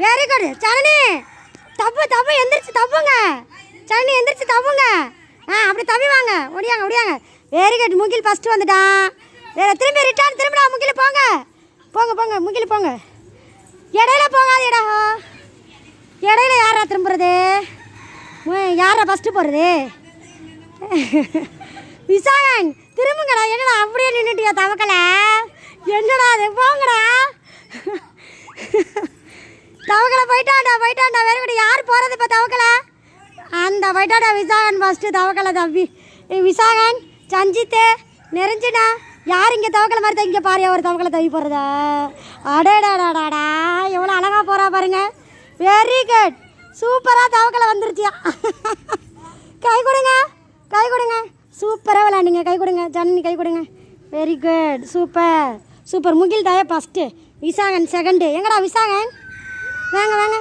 Very good சரணி. தப்பு தப்பு எந்திரிச்சு தப்புங்க. சரணி எந்திரிச்சு தப்புங்க. அப்படி தப்பி வாங்க. ஒடியாங்க ஒடியாங்க. Very good. முகில் ஃபஸ்ட்டு வந்துட்டான். வேறு திரும்பி ரிட்டர்ன் திரும்பிடா. முகில் போங்க போங்க போங்க. முகில் போங்க. இடையில போகாதேடா. இடையில யாரா திரும்புறது? யாரா ஃபஸ்ட்டு போகிறது? விசாகன் திரும்புங்கடா. என்னடா அப்படியே நின்றுட்டியா தவக்கலை? என்னடா அது? போங்கடா. தவக்கலை போயிட்டான்டா போயிட்டான்டா. வேறு கூட யார் போகிறது இப்போ? தவக்கலை அந்த போயிட்டாடா. விசாகன் ஃபஸ்ட்டு தவக்கலை தம்பி. விசாகன் சஞ்சித்து நெருஞ்சினா யார் இங்கே தவக்கலை மாதிரி தான் இங்கே பாரு. ஒரு தவக்கலை தவி போடுறதா? அடேடாடாடாடா எவ்வளோ அழகாக போகிறா பாருங்க. Very good. சூப்பராக தவக்கலை வந்துருச்சியா. கை கொடுங்க கை கொடுங்க. சூப்பராக விளாண்டிங்க. கை கொடுங்க ஜன்னி. கை கொடுங்க. Very good. Super super. Mugil தாயே ஃபஸ்ட்டு, விசாகன் செகண்டு. எங்கடா விசாகன்? வாங்க வாங்க.